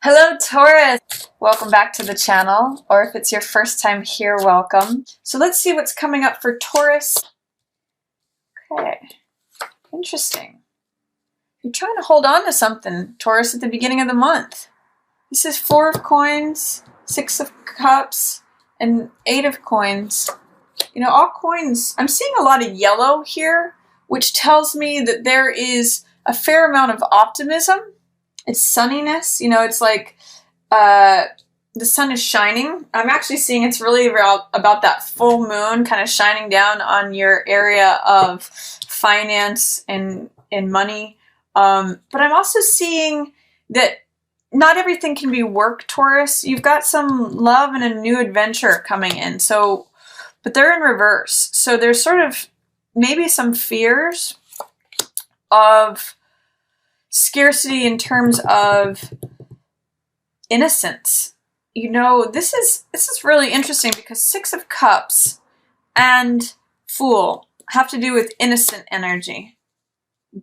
Hello, Taurus! Welcome back to the channel, or if it's your first time here, welcome. So let's see what's coming up for Taurus. Okay, interesting. You're trying to hold on to something, Taurus, at the beginning of the month. This is 4 of coins, 6 of cups, and 8 of coins. You know, all coins, I'm seeing a lot of yellow here, which tells me that there is a fair amount of optimism. It's sunniness, you know, it's like the sun is shining. I'm actually seeing it's really about that full moon kind of shining down on your area of finance and money. But I'm also seeing that not everything can be work, Taurus. You've got some love and a new adventure coming in. So, but they're in reverse. So there's sort of maybe some fears of scarcity in terms of innocence. You know, this is really interesting because 6 of Cups and Fool have to do with innocent energy.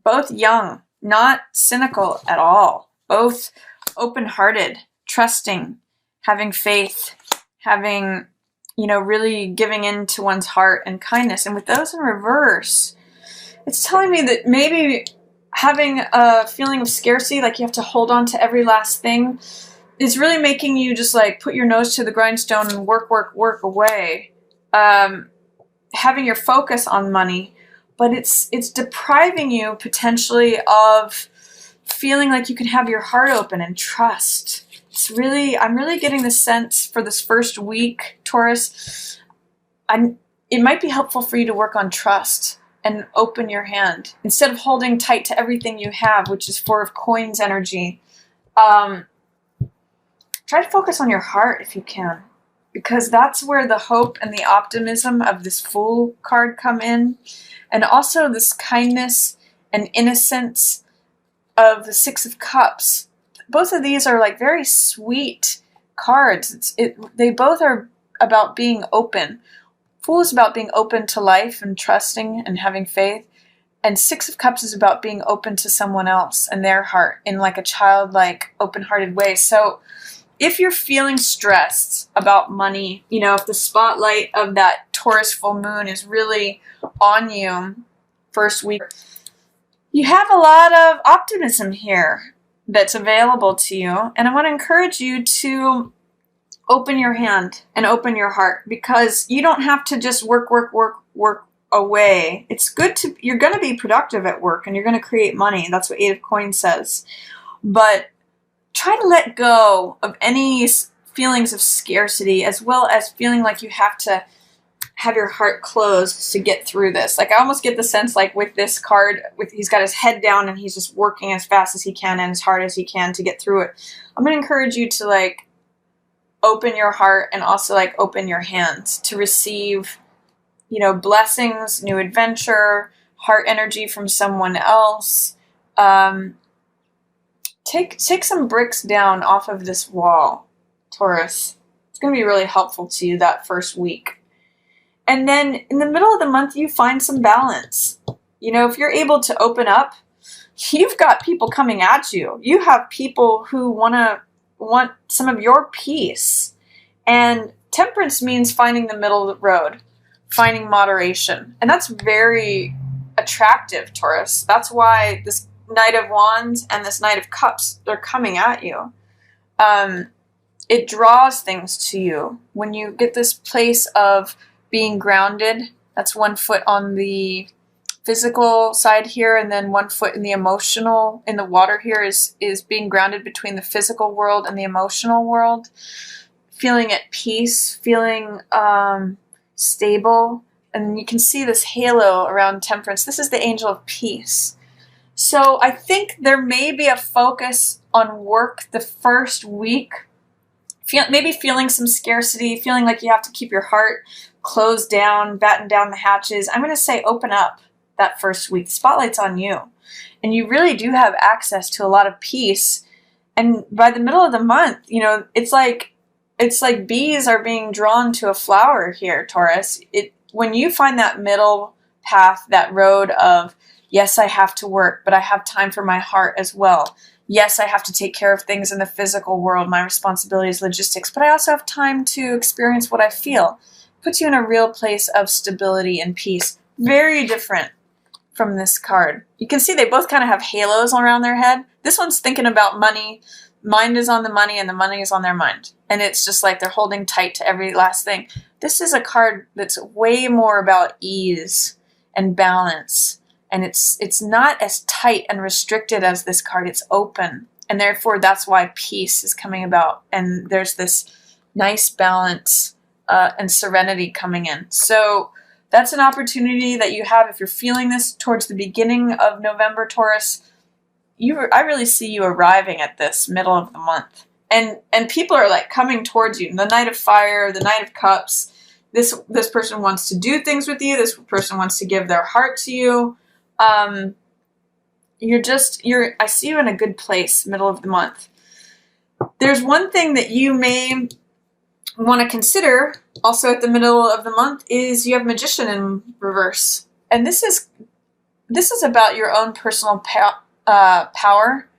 Both young, not cynical at all. Both open-hearted, trusting, having faith, having, you know, really giving in to one's heart and kindness. And with those in reverse, it's telling me that maybe having a feeling of scarcity, like you have to hold on to every last thing, is really making you just like put your nose to the grindstone and work away. Having your focus on money, but it's depriving you potentially of feeling like you can have your heart open and trust. I'm really getting the sense for this first week, Taurus, it might be helpful for you to work on trust and open your hand instead of holding tight to everything you have, which is 4 of coins energy. Try to focus on your heart if you can, because that's where the hope and the optimism of this Fool card come in, and also this kindness and innocence of the 6 of Cups. Both of these are like very sweet cards. They both are about being open. Fool is about being open to life and trusting and having faith. And 6 of Cups is about being open to someone else and their heart in like a childlike, open-hearted way. So if you're feeling stressed about money, you know, if the spotlight of that Taurus full moon is really on you first week, you have a lot of optimism here that's available to you. And I want to encourage you to open your hand and open your heart, because you don't have to just work away. It's good to, you're going to be productive at work and you're going to create money. That's what 8 of Coins says. But try to let go of any feelings of scarcity, as well as feeling like you have to have your heart closed to get through this. Like I almost get the sense like with this card, he's got his head down and he's just working as fast as he can and as hard as he can to get through it. I'm going to encourage you to like open your heart and also like open your hands to receive, you know, blessings, new adventure, heart energy from someone else. Take some bricks down off of this wall, Taurus. It's going to be really helpful to you that first week. And then in the middle of the month, you find some balance. You know, if you're able to open up, you've got people coming at you. You have people who want some of your peace. And temperance means finding the middle of the road, finding moderation. And that's very attractive, Taurus. That's why this Knight of Wands and this Knight of Cups, they're coming at you. It draws things to you when you get this place of being grounded. That's 1 foot on the physical side here, and then 1 foot in the emotional, in the water here is being grounded between the physical world and the emotional world. Feeling at peace, feeling stable. And you can see this halo around temperance. This is the angel of peace. So I think there may be a focus on work the first week. Maybe feeling some scarcity, feeling like you have to keep your heart closed down, batten down the hatches. I'm going to say open up that first week. The spotlight's on you. And you really do have access to a lot of peace. And by the middle of the month, you know, it's like bees are being drawn to a flower here, Taurus. When you find that middle path, that road of, yes, I have to work, but I have time for my heart as well. yes, I have to take care of things in the physical world. My responsibility is logistics, but I also have time to experience what I feel. Puts you in a real place of stability and peace. Very different from this card. You can see they both kind of have halos around their head. This one's thinking about money. Mind is on the money and the money is on their mind. And it's just like they're holding tight to every last thing. This is a card that's way more about ease and balance. And it's not as tight and restricted as this card. It's open. And therefore, that's why peace is coming about. And there's this nice balance and serenity coming in. So that's an opportunity that you have if you're feeling this towards the beginning of November, Taurus. I really see you arriving at this middle of the month. And people are like coming towards you. The Knight of Fire, the Knight of Cups. This person wants to do things with you. This person wants to give their heart to you. I see you in a good place, middle of the month. There's one thing that you may want to consider also at the middle of the month is you have Magician in reverse. And this is about your own personal power,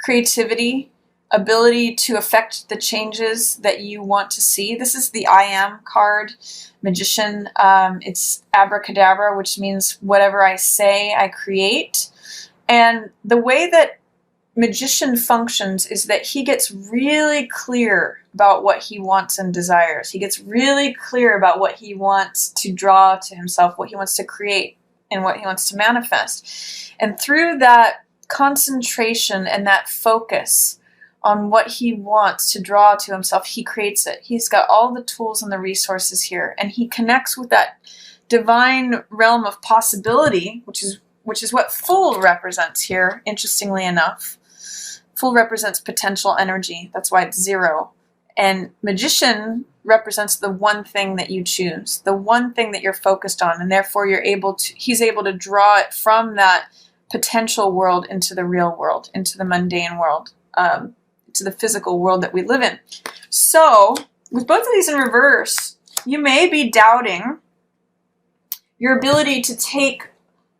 creativity, ability to affect the changes that you want to see. This is the I Am card, Magician. It's abracadabra, which means whatever I say, I create. And the way that Magician functions is that he gets really clear about what he wants and desires. He gets really clear about what he wants to draw to himself, what he wants to create, and what he wants to manifest. And through that concentration and that focus on what he wants to draw to himself, he creates it. He's got all the tools and the resources here, and he connects with that divine realm of possibility, which is what Fool represents here, interestingly enough. Fool represents potential energy. That's why it's 0. And Magician represents the one thing that you choose, the one thing that you're focused on, and therefore he's able to draw it from that potential world into the real world, into the mundane world, to the physical world that we live in. So, with both of these in reverse, you may be doubting your ability to take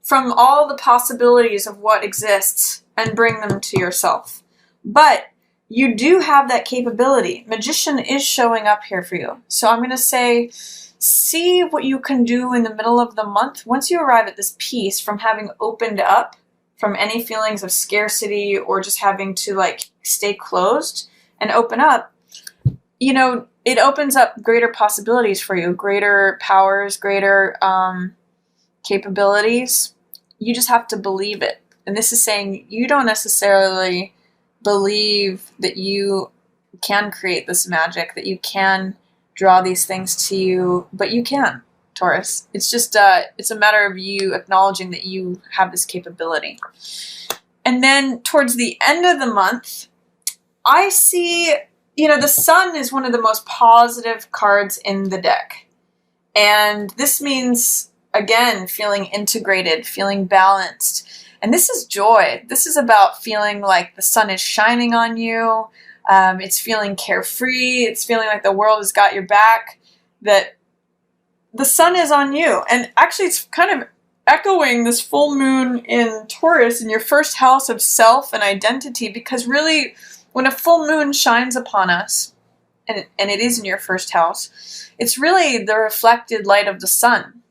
from all the possibilities of what exists and bring them to yourself. But you do have that capability. Magician is showing up here for you. So I'm going to say, see what you can do in the middle of the month. Once you arrive at this peace from having opened up from any feelings of scarcity or just having to like stay closed and open up, it opens up greater possibilities for you, greater powers, greater capabilities. You just have to believe it. And this is saying you don't necessarily believe that you can create this magic, that you can draw these things to you, but you can, Taurus. It's just, it's a matter of you acknowledging that you have this capability. And then towards the end of the month, I see, the Sun is one of the most positive cards in the deck. And this means, again, feeling integrated, feeling balanced. And this is joy. This is about feeling like the sun is shining on you. It's feeling carefree. It's feeling like the world has got your back, that the sun is on you. And actually, it's kind of echoing this full moon in Taurus in your first house of self and identity, because really, when a full moon shines upon us, and it is in your first house, it's really the reflected light of the sun.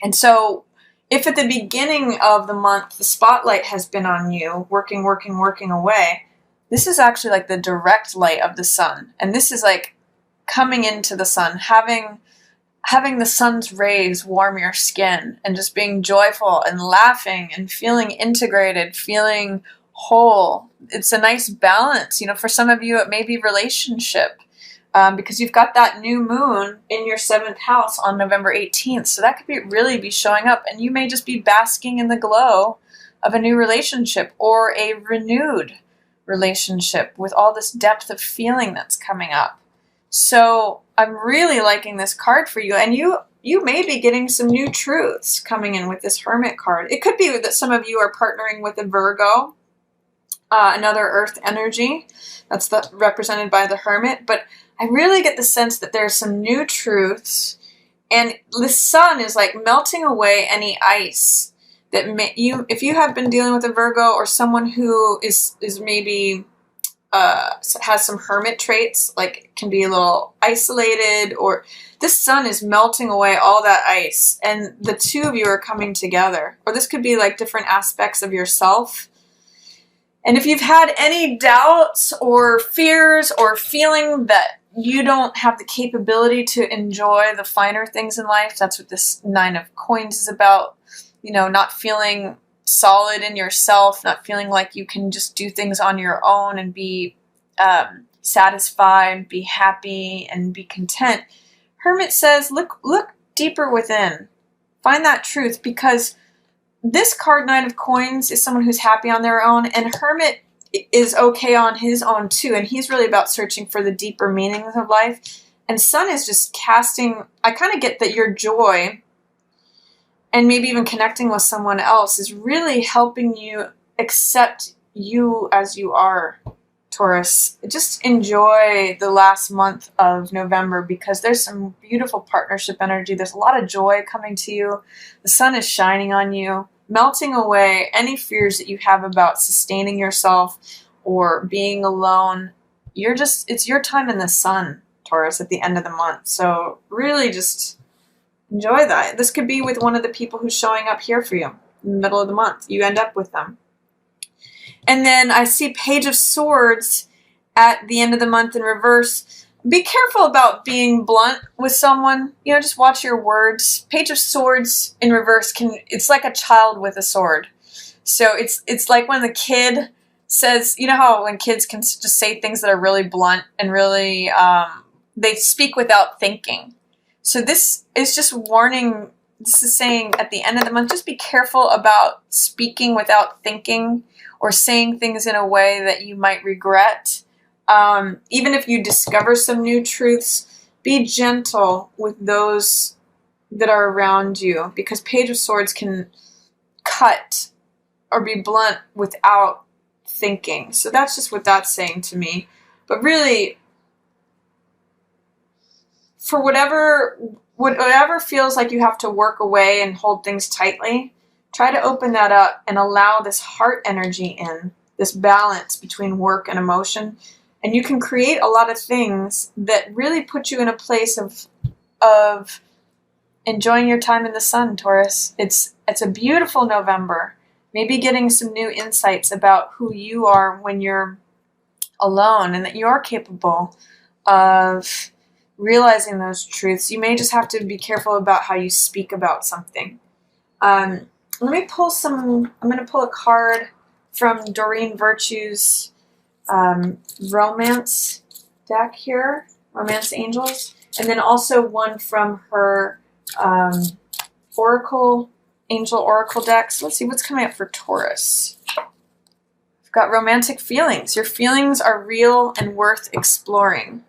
And so, if at the beginning of the month, the spotlight has been on you, working away, this is actually like the direct light of the sun. And this is like coming into the sun, having the sun's rays warm your skin, and just being joyful and laughing and feeling integrated, feeling whole. It's a nice balance. For some of you, it may be relationship. Because you've got that new moon in your 7th house on November 18th. So that could really be showing up. And you may just be basking in the glow of a new relationship or a renewed relationship with all this depth of feeling that's coming up. So I'm really liking this card for you. And you may be getting some new truths coming in with this Hermit card. It could be that some of you are partnering with a Virgo, another earth energy. That's represented by the Hermit. But I really get the sense that there's some new truths, and the sun is like melting away any ice that if you have been dealing with a Virgo or someone who is maybe has some hermit traits, like can be a little isolated, or this sun is melting away all that ice and the two of you are coming together. Or this could be like different aspects of yourself. And if you've had any doubts or fears or feeling that you don't have the capability to enjoy the finer things in life, that's what this 9 of Coins is about. You know, not feeling solid in yourself, not feeling like you can just do things on your own and be satisfied, be happy, and be content. Hermit says, look deeper within. Find that truth, because this card, 9 of Coins, is someone who's happy on their own, and Hermit is okay on his own too, and he's really about searching for the deeper meanings of life. And Sun is just casting, I kind of get that your joy and maybe even connecting with someone else is really helping you accept you as you are, Taurus. Just enjoy the last month of November, because there's some beautiful partnership energy. There's a lot of joy coming to you. The sun is shining on you, melting away any fears that you have about sustaining yourself or being alone. It's your time in the sun, Taurus, at the end of the month. So really just enjoy that. This could be with one of the people who's showing up here for you in the middle of the month. You end up with them. And then I see Page of Swords at the end of the month in reverse. Be careful about being blunt with someone. You know, just watch your words. Page of Swords in reverse it's like a child with a sword. So it's like when the kid says, you know how when kids can just say things that are really blunt and really, they speak without thinking. So this is just warning. This is saying at the end of the month, just be careful about speaking without thinking or saying things in a way that you might regret. Even if you discover some new truths, be gentle with those that are around you, because Page of Swords can cut or be blunt without thinking. So that's just what that's saying to me. But really, for whatever feels like you have to work away and hold things tightly, try to open that up and allow this heart energy in, this balance between work and emotion. And you can create a lot of things that really put you in a place of enjoying your time in the sun, Taurus. It's a beautiful November. Maybe getting some new insights about who you are when you're alone, and that you are capable of realizing those truths. You may just have to be careful about how you speak about something. Let me pull I'm going to pull a card from Doreen Virtue's romance deck here, Romance Angels, and then also one from her Angel Oracle deck. So let's see what's coming up for Taurus. I've got romantic feelings. Your feelings are real and worth exploring.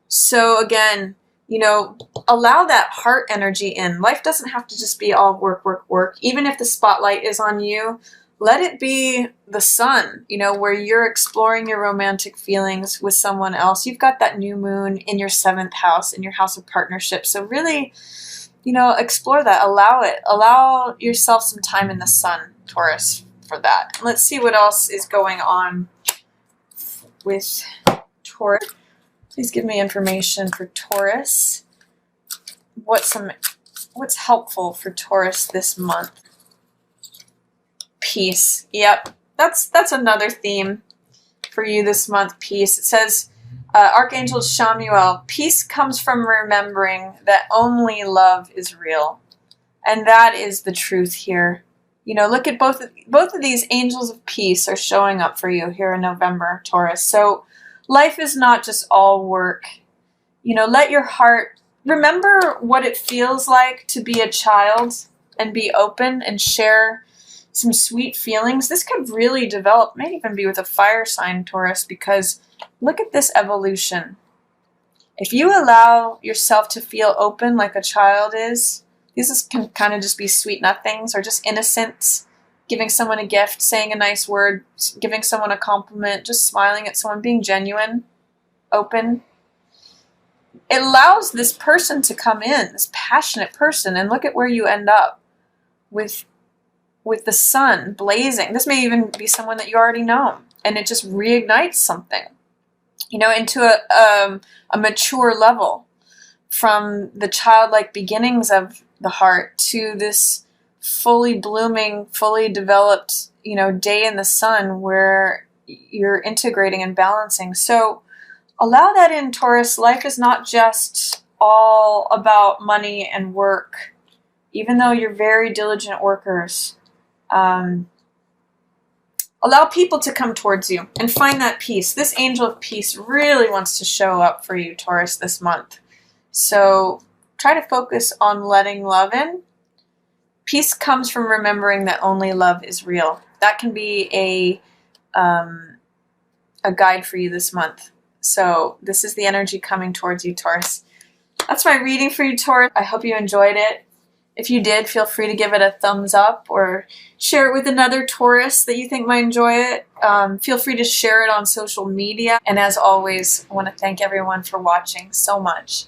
So again, you know, allow that heart energy in. Life doesn't have to just be all work, work, work. Even if the spotlight is on you, let it be the sun, you know, where you're exploring your romantic feelings with someone else. You've got that new moon in your 7th house, in your house of partnership. So really, you know, explore that. Allow it. Allow yourself some time in the sun, Taurus, for that. Let's see what else is going on with Taurus. Please give me information for Taurus. What's helpful for Taurus this month? Peace. Yep, that's another theme for you this month. Peace. It says, Archangel Shamuel, peace comes from remembering that only love is real, and that is the truth here. You know, look at both of these angels of peace are showing up for you here in November, Taurus. So life is not just all work. You know, let your heart remember what it feels like to be a child and be open and share some sweet feelings. This could really develop, may even be with a fire sign, Taurus, because look at this evolution. If you allow yourself to feel open like a child is, these can kind of just be sweet nothings or just innocence, giving someone a gift, saying a nice word, giving someone a compliment, just smiling at someone, being genuine, open. It allows this person to come in, this passionate person, and look at where you end up with with the sun blazing. This may even be someone that you already know, and it just reignites something, you know, into a mature level, from the childlike beginnings of the heart to this fully blooming, fully developed, you know, day in the sun where you're integrating and balancing. So allow that in, Taurus. Life is not just all about money and work, even though you're very diligent workers. Allow people to come towards you and find that peace. This angel of peace really wants to show up for you, Taurus, this month. So try to focus on letting love in. Peace comes from remembering that only love is real. That can be a guide for you this month. So this is the energy coming towards you, Taurus. That's my reading for you, Taurus. I hope you enjoyed it. If you did, feel free to give it a thumbs up or share it with another Taurus that you think might enjoy it. Feel free to share it on social media. And as always, I want to thank everyone for watching so much.